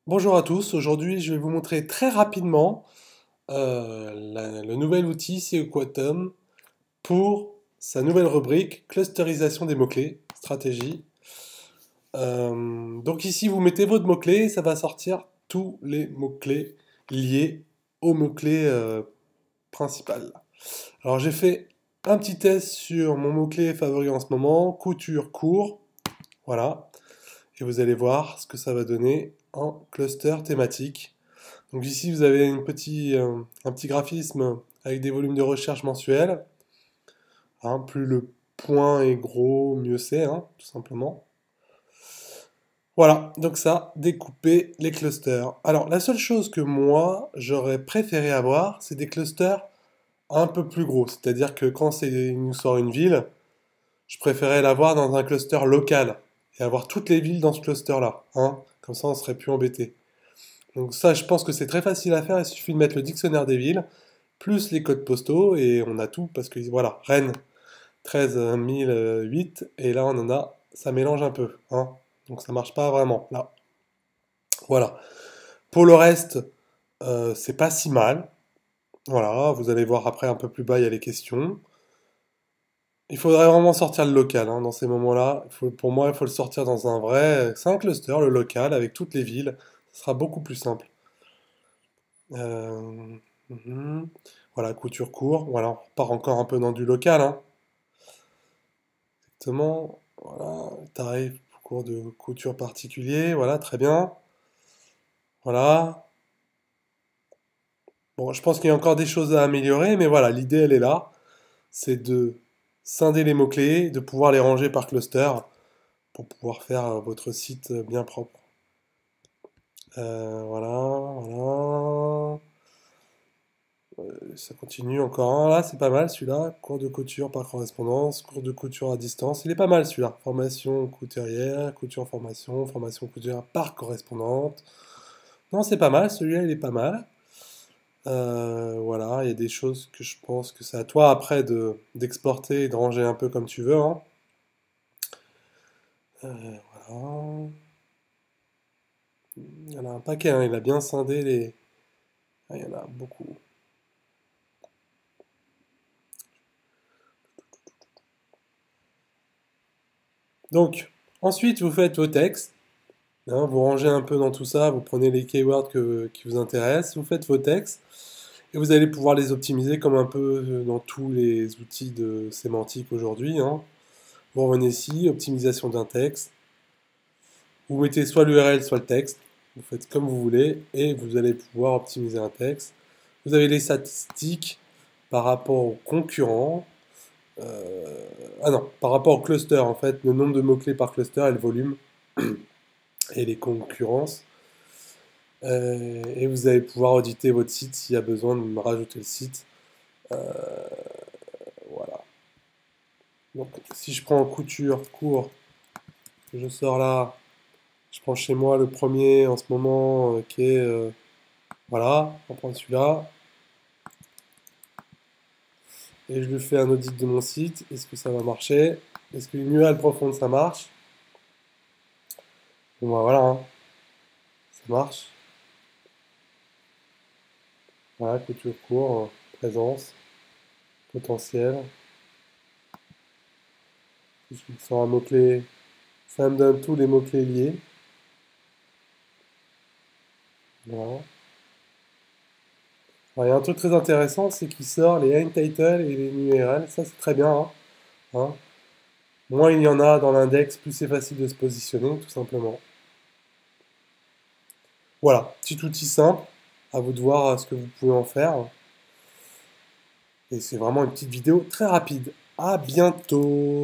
Bonjour à tous, aujourd'hui je vais vous montrer très rapidement le nouvel outil SEO Quantum pour sa nouvelle rubrique clusterisation des mots-clés, stratégie. Donc ici vous mettez votre mot-clé, ça va sortir tous les mots-clés liés au mot-clé principal. Alors j'ai fait un petit test sur mon mot-clé favori en ce moment, couture court, voilà, et vous allez voir ce que ça va donner en cluster thématique. Donc ici, vous avez un petit graphisme avec des volumes de recherche mensuels. Hein, plus le point est gros, mieux c'est, hein, tout simplement. Voilà, donc ça, découper les clusters. Alors, la seule chose que moi, j'aurais préféré avoir, c'est des clusters un peu plus gros. C'est-à-dire que quand il nous sort une ville, je préférais l'avoir dans un cluster local et avoir toutes les villes dans ce cluster-là. Hein, comme ça, on serait plus embêté. Donc ça, je pense que c'est très facile à faire. Il suffit de mettre le dictionnaire des villes, plus les codes postaux, et on a tout, parce que voilà, Rennes, 13 008, et là on en a, ça mélange un peu, hein. Donc ça marche pas vraiment, là. Voilà. Pour le reste, c'est pas si mal. Voilà, vous allez voir après un peu plus bas, il y a les questions. Il faudrait vraiment sortir le local, hein, dans ces moments-là. Pour moi, il faut le sortir dans un vrai. C'est un cluster, le local, avec toutes les villes. Ce sera beaucoup plus simple. Euh, mhm. Voilà, couture court. Voilà, on repart encore un peu dans du local, hein. Exactement. Voilà, tarif pour cours de couture particulier. Voilà, très bien. Voilà. Bon, je pense qu'il y a encore des choses à améliorer, mais voilà, l'idée, elle est là. C'est de scinder les mots-clés, de pouvoir les ranger par cluster pour pouvoir faire votre site bien propre. Voilà, voilà. Ça continue encore un. Là, c'est pas mal celui-là. Cours de couture par correspondance, cours de couture à distance. Il est pas mal celui-là. Formation couturière, couture formation, formation couturière par correspondante. Non, c'est pas mal. Celui-là, il est pas mal. Voilà, il y a des choses que je pense que c'est à toi après d'exporter et de ranger un peu comme tu veux, hein. Voilà. Il y en a un paquet, hein. Il a bien scindé les. Ah, il y en a beaucoup. Donc, ensuite, vous faites vos textes. Hein, vous rangez un peu dans tout ça, vous prenez les keywords qui vous intéressent, vous faites vos textes et vous allez pouvoir les optimiser comme un peu dans tous les outils de sémantique aujourd'hui, hein. Vous revenez ici, optimisation d'un texte. Vous mettez soit l'URL, soit le texte. Vous faites comme vous voulez et vous allez pouvoir optimiser un texte. Vous avez les statistiques par rapport aux concurrents. Ah non, par rapport au cluster en fait, le nombre de mots-clés par cluster et le volume et les concurrences. Et vous allez pouvoir auditer votre site s'il y a besoin de rajouter le site. Euh, voilà. Donc si je prends couture, court, je sors là, je prends chez moi le premier en ce moment qui est... voilà, on prend celui-là. Et je lui fais un audit de mon site. Est-ce que ça va marcher? Est-ce que l'URL profonde ça marche? Bon bah voilà, hein, ça marche. Voilà, couture court, présence, potentiel. Je clique sur un mot-clé, ça me donne tous les mots-clés liés. Voilà. Alors, il y a un truc très intéressant, c'est qu'il sort les end title et les URL. Ça, c'est très bien, hein, hein. Moins il y en a dans l'index, plus c'est facile de se positionner, tout simplement. Voilà, petit outil simple. À vous de voir ce que vous pouvez en faire. Et c'est vraiment une petite vidéo très rapide. À bientôt!